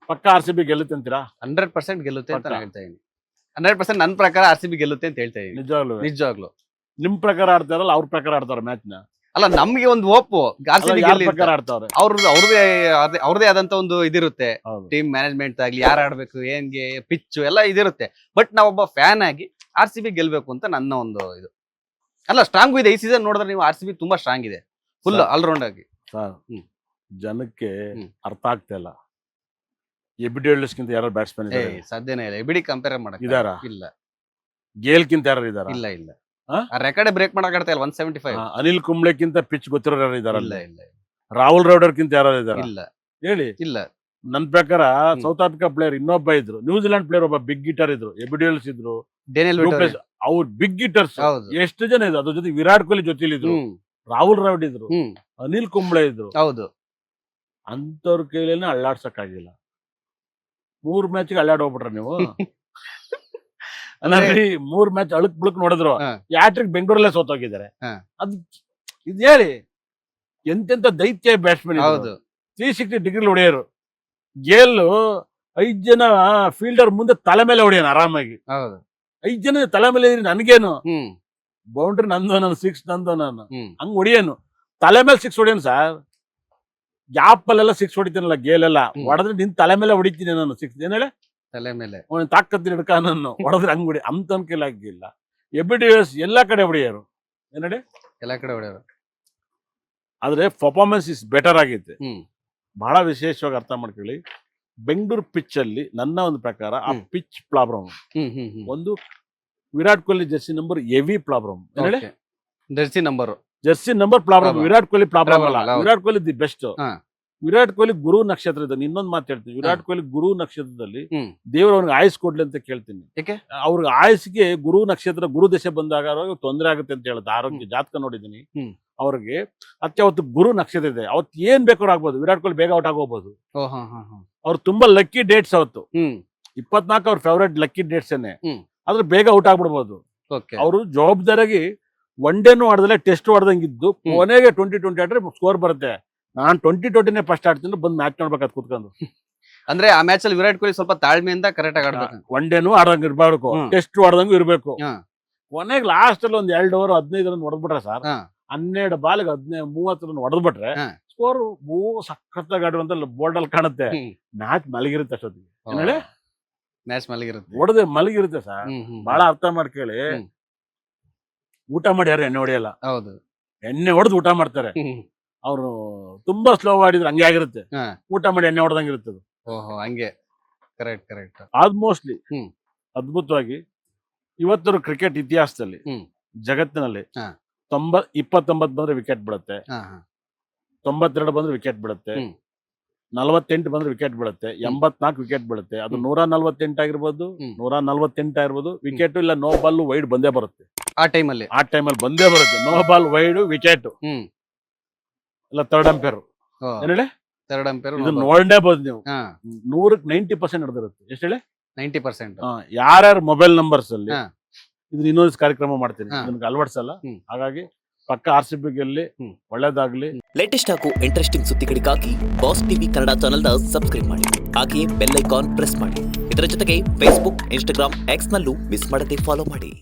ಪಕ್ಕ RCB ಗೆಲ್ಲುತ್ತೆ ಅಂತೀರಾ? 100% ಗೆಲ್ಲುತ್ತೆ ಅಂತ ಪಕ್ಕ. ಹೇಳ್ತಾ ಇದೀನಿ. 100% ನನ್ನ ಪ್ರಕಾರ RCB ಗೆಲ್ಲುತ್ತೆ ಅಂತ ಹೇಳ್ತಾ ಇದೀನಿ. ನಿಜವಾಗ್ಲು ನಿಮ್ ಪ್ರಕಾರ ಆಡ್ತಾರಲ್ಲ ಅವ್ರ ಪ್ರಕಾರ ಆಡ್ತಾರ ಮ್ಯಾಚ್ ನ? ಅಲ್ಲ, ನಮ್ಗೆ ಒಂದು ಹೋಪ್ RCB ಗೆಲ್ಲಿ ಪ್ರಕಾರ ಆಡ್ತಾವ್ರೆ. ಅವ್ರದೇ ಆದಂತ ಒಂದು ಇದಿರುತ್ತೆ. ಟೀಮ್ ಮ್ಯಾನೇಜ್ಮೆಂಟ್ ಆಗ್ಲಿ, ಯಾರು ಆಡ್ಬೇಕು, ಏನ್ಗೆ ಪಿಚ್ ಎಲ್ಲ ಇದಿರುತ್ತೆ. ಬಟ್ ನಾವೊಬ್ಬ ಫ್ಯಾನ್ ಆಗಿ RCB ಗೆಲ್ಬೇಕು ಅಂತ ನನ್ನ ಒಂದು ಇದು. ಅಲ್ಲ, ಸ್ಟ್ರಾಂಗ್ ಇದೆ ಈ ಸೀಸನ್ ನೋಡಿದ್ರೆ ನೀವು. RCB ತುಂಬಾ ಸ್ಟ್ರಾಂಗ್ ಇದೆ, ಫುಲ್ ಆಲ್ರೌಂಡ್ ಆಗಿ. ಜನಕ್ಕೆ ಅರ್ಥ ಆಗ್ತಾ ಇಲ್ಲ. ಎಬಿಡಿಯಲ್ಸ್ಕಿಂತ ಯಾರು ಬ್ಯಾಟ್ಸ್ಮನ್ ಸಾಧ್ಯನೇ ಇಲ್ಲ. ಎಬಿಡಿ ಕಂಪೇರ್ ಮಾಡಕ್ ಇದಾರಾ? ಇಲ್ಲ. ಗೇಲ್ಕಿಂತ ಯಾರು ಇದಾರ? ಇಲ್ಲ ಇಲ್ಲ. ಆ ರೆಕಾರ್ಡ್ ಬ್ರೇಕ್ ಮಾಡಕ್ ಆಡ್ತಾ ಇಲ್ಲ. 175. ಅನಿಲ್ ಕುಂಬ್ಳೆಕ್ಕಿಂತ ಪಿಚ್ ಗೊತ್ತಿರೋ ಯಾರು ಇದಾರ? ಇಲ್ಲ ಇಲ್ಲ. ರಾಹುಲ್ ರೌಡರ್ಕಿಂತ ಯಾರು ಇದಾರ? ಇಲ್ಲ ಹೇಳಿ. ಇಲ್ಲ. ನನ್ ಪ್ರಕಾರ ಸೌತ್ ಆಫ್ರಿಕಾ ಪ್ಲೇಯರ್ ಇನ್ನೊಬ್ಬ ಇದ್ರು, ನ್ಯೂಜಿಲೆಂಡ್ ಪ್ಲೇಯರ್ ಒಬ್ಬ ಬಿಗ್ ಗಿಟರ್ ಇದ್ರು, ಎಬಿಡಿಯಲ್ಸ್ ಇದ್ರು, ಡೇನಿಯಲ್ ವಿಟೋರಿ. ಅವ್ರು ಬಿಗ್ ಗಿಟರ್ಸ್ ಎಷ್ಟು ಜನ ಇದ್ರು. ಅದ್ರ ಜೊತೆ ವಿರಾಟ್ ಕೊಹ್ಲಿ ಜೊತೆಲಿದ್ರು, ರಾಹುಲ್ ದ್ರಾವಿಡ್ ಇದ್ರು, ಅನಿಲ್ ಕುಂಬ್ಳೆ ಇದ್ರು. ಹೌದು. ಅಂತವ್ರ ಕೈಲೇನೆ ಅಳ್ಳಾಡ್ಸಕ್ಕಾಗಿಲ್ಲ. 3 ಮ್ಯಾಚ್ಗೆ ಅಳ್ಳಾಡ್ ಹೋಗ್ಬಿಟ್ರ ನೀವು. 3 ಮ್ಯಾಚ್ ಅಳುಕ್ ಬುಳುಕ್ ನೋಡಿದ್ರು. ಯಾಟ್ರಿಕ್ ಬೆಂಗಳೂರಲ್ಲೇ ಸೋತೋಗಿದ್ದಾರೆ. ಅದ್ ಇದ್ ಹೇಳಿ, ಎಂತೆಂತ ದೈತ್ಯ ಬ್ಯಾಟ್ಸ್ಮನ್. ಹೌದು. 360 ಡಿಗ್ರಿ ಹೊಡೆಯರು. ಗೇಲ್ 5 ಜನ ಫೀಲ್ಡರ್ ಮುಂದೆ ತಲೆ ಮೇಲೆ ಹೊಡೆಯೋಣ ಆರಾಮಾಗಿ. 5 ಜನ ತಲೆ ಮೇಲೆ ನನ್ಗೇನು, ಬೌಂಡ್ರಿ ನಂದು, ನಾನು 6 ನಂದು, ನಾನು ಹಂಗ್ ಹೊಡಿಯೇನು, ತಲೆ ಮೇಲೆ 6 ಹೊಡಿಯೋನು ಸರ್. ಗ್ಯಾಪ್ ಅಲ್ಲೆಲ್ಲ 6 ಹೊಡಿತೀನಲ್ಲ, ಗೇಲೆಲ್ಲ ಹೊಡೆದ್ರೆ ನಿನ್ ತಲೆ ಮೇಲೆ ಹೊಡಿತೀನಿ ನಾನು 6. ಏನ್ ಹೇಳಿ, ತಲೆ ಮೇಲೆ ತಾಕತ್ತಿನ ಹಿಡ್ಕ ನಾನು ಹೊಡೆದ್ರೆ ಹಂಗ್ ಹೊಡಿ ಅಂತ ಅನ್ಕೆಲಾಗಿಲ್ಲ. ಎಬಿಡಿಎಸ್ ಎಲ್ಲಾ ಕಡೆ ಹೊಡಿಯೋರು. ಏನ್ ಹೇಳಿ, ಎಲ್ಲಾ ಕಡೆ ಹೊಡೆಯೋರು. ಆದ್ರೆ ಪರ್ಫಾರ್ಮೆನ್ಸ್ ಇಸ್ ಬೆಟರ್ ಆಗೈತೆ. ಬಹಳ ವಿಶೇಷವಾಗಿ ಅರ್ಥ ಮಾಡ್ಕೊಳ್ಳಿ. ಬೆಂಗಳೂರು ಪಿಚ್ ಅಲ್ಲಿ ನನ್ನ ಒಂದು ಪ್ರಕಾರ ಆ ಪಿಚ್ ಪ್ರಾಬ್ಲಮ್ ಒಂದು. Virat Kohli jersey number heavy problem. Jersey number problem. Virat Kohli problem ಅಲ್ಲ. Virat Kohli the best. ವಿರಾಟ್ ಕೊಹ್ಲಿ ಗುರು ನಕ್ಷತ್ರ ಇದ್ದಾನೆ. ಇನ್ನೊಂದು ಮಾತು ಹೇಳ್ತೀನಿ, ವಿರಾಟ್ ಕೊಹ್ಲಿ ಗುರು ನಕ್ಷತ್ರದಲ್ಲಿ ದೇವರು ಅವ್ನಿಗೆ ಆಯುಸ್ ಕೊಡ್ಲಿ ಅಂತ ಕೇಳ್ತೀನಿ. ಅವ್ರಿಗೆ ಆಯುಸ್ಗೆ ಗುರು ನಕ್ಷತ್ರ ಗುರು ದಶೆ ಬಂದಾಗ ತೊಂದರೆ ಆಗುತ್ತೆ ಅಂತ ಹೇಳುತ್ತೆ. ಆರೋಗ್ಯ ಜಾತಕ ನೋಡಿದೀನಿ ಅವ್ರಿಗೆ. ಅದಕ್ಕೆ ಅವತ್ತು ಗುರು ನಕ್ಷತ್ರ ಇದೆ. ಅವತ್ತು ಏನ್ ಬೇಕಾದ್ರೂ ಆಗ್ಬೋದು. ವಿರಾಟ್ ಕೊಹ್ಲಿ ಬೇಗ ಔಟ್ ಆಗೋಗ್ಬೋದು. ಅವ್ರು ತುಂಬಾ ಲಕ್ಕಿ ಡೇಟ್ಸ್ ಅವತ್ತು. 24 ಅವ್ರ ಫೇವರೇಟ್ ಲಕ್ಕಿ ಡೇಟ್ಸ್ ಏನೆ. ಆದ್ರೆ ಬೇಗ ಔಟ್ ಆಗ್ಬಿಡ್ಬೋದು. ಅವರು ಜವಾಬ್ದಾರಿಯಾಗಿ ಒನ್ ಡೇನು ಆಡದಲ್ಲೇ ಟೆಸ್ಟ್ ಆಡ್ದಂಗಿದ್ದು ಕೊನೆಗೆ 20-20 ಆಡ್ರೆ ಸ್ಕೋರ್ ಬರುತ್ತೆ. ನಾನ್ 20-20ನೇ ಫಸ್ಟ್ ಆಡ್ತೀನಿ, ಬಂದ್ ಮ್ಯಾಚ್ ನೋಡ್ಬೇಕಾದ್ ಕುತ್ಕೊಂಡು. ಅಂದ್ರೆ ಆ ಮ್ಯಾಚ್ ಅಲ್ಲಿ ವಿರಾಟ್ ಕೊಹ್ಲಿ ಸ್ವಲ್ಪ ತಾಳ್ಮೆಯಿಂದ ಕರೆಕ್ಟ್ ಆಗಿ ಆಡ್ಬೇಕು. ಒನ್ ಡೇನು ಆಡಂಗ್ ಇರ್ಬೇಕು, ಟೆಸ್ಟ್ ಆಡ್ದಂಗು ಇರ್ಬೇಕು. ಕೊನೆಗೆ ಲಾಸ್ಟ್ ಅಲ್ಲಿ ಒಂದ್ 2 ಓವರ್ 15 ರನ್ ಹೊಡೆದ್ಬಿಟ್ರೆ ಸರ್, 12 ಬಾಲ್ಗೆ 30 ರನ್ ಹೊಡೆದ್ಬಿಟ್ರೆ ಸ್ಕೋರ್ ಸಖತ್ತಾಗಿ ಆಡುವಂತ ಬೋರ್ಡ್ ಅಲ್ಲಿ ಕಾಣುತ್ತೆ. ಮ್ಯಾಚ್ ಮಲಗಿರುತ್ತೆ ಅಷ್ಟೊತ್ತಿಗೆ. ಏನ್ ಮ್ಯಾಚ್ ಮಲಗಿರುತ್ತೆ, ಹೊಡೆದೆ ಮಲಗಿರುತ್ತೆ ಸರ್. ಬಹಳ ಅರ್ಥ ಮಾಡ್ಕೊಳ್ಳಿ. ಊಟ ಮಾಡಿ ಯಾರು ಎಣ್ಣೆ ಹೊಡೆಯಲ್ಲ. ಹೌದು, ಎಣ್ಣೆ ಹೊಡೆದು ಊಟ ಮಾಡ್ತಾರೆ. ಅವ್ರು ತುಂಬಾ ಸ್ಲೋ ಆಡಿದ್ರೆ ಹಂಗೆ ಆಗಿರುತ್ತೆ. ಊಟ ಮಾಡಿ ಎಣ್ಣೆ ಹೊಡೆದಂಗಿರುತ್ತದೆ. ಹಂಗೆ ಕರೆಕ್ಟ್ ಕರೆಕ್ಟ್. ಆಲ್ಮೋಸ್ಟ್ಲಿ ಅದ್ಭುತವಾಗಿ ಇವತ್ತರ ಕ್ರಿಕೆಟ್ ಇತಿಹಾಸದಲ್ಲಿ ಜಗತ್ತಿನಲ್ಲಿ 29 ಬಂದ್ರೆ ವಿಕೆಟ್ ಬಿಡುತ್ತೆ, 92 ಬಂದ್ರೆ ವಿಕೆಟ್ ಬಿಡುತ್ತೆ, 48 ಬಂದ್ರೆ ವಿಕೆಟ್ ಬೀಳುತ್ತೆ, 84 ವಿಕೆಟ್ ಬೀಳುತ್ತೆ. ಅದು 148 ಆಗಿರ್ಬೋದು, 148 ಆಗಿರ್ಬೋದು. ವಿಕೆಟ್ ಇಲ್ಲ, ನೋ ಬಾಲ್ ವೈಡ್ ಬಂದೇ ಬರುತ್ತೆ. ಆ ಟೈಮಲ್ಲಿ ಬಂದೇ ಬರುತ್ತೆ. ನೋ ಬಾಲ್ ವೈಡ್ ವಿಕೆಟ್ ಇಲ್ಲ ಥರ್ಡ್ ಅಂಪೇರ್. ಏನ್ ಹೇಳಿ, ಥರ್ಡ್ ಅಂಪೇರ್ ಇದು ನೋಡಲೇಬಹುದು ನೀವು. 100ಕ್ಕೆ 90% ನಡೆದಿರುತ್ತೆ. ಎಷ್ಟು ಹೇಳಿ, 90%. ಯಾರ್ಯಾರ ಮೊಬೈಲ್ ನಂಬರ್ಸ್ ಅಲ್ಲಿ ಇದನ್ನ ಇನ್ನೊಂದು ಕಾರ್ಯಕ್ರಮ ಮಾಡ್ತೀನಿ, ನಿಮ್ಗೆ ಅಳವಡಿಸಲ್ಲ. ಹಾಗಾಗಿ ಪಕ್ಕ RCB ಗೆಲ್ಲಿ, ಒಳ್ಳೇದಾಗ್ಲಿ. ಲೇಟೆಸ್ಟ್ ಹಾಗೂ ಇಂಟ್ರೆಸ್ಟಿಂಗ್ ಸುದ್ದಿಗಳಿಗಾಗಿ ಬಾಸ್ ಟಿವಿ ಕನ್ನಡ ಚಾನೆಲ್ನ ಸಬ್ಸ್ಕ್ರೈಬ್ ಮಾಡಿ. ಹಾಗೆಯೇ ಬೆಲ್ ಐಕಾನ್ ಪ್ರೆಸ್ ಮಾಡಿ. ಇದರ ಜೊತೆಗೆ ಫೇಸ್ಬುಕ್, ಇನ್ಸ್ಟಾಗ್ರಾಮ್, ಎಕ್ಸ್ ನಲ್ಲೂ ಮಿಸ್ ಮಾಡದೆ ಫಾಲೋ ಮಾಡಿ.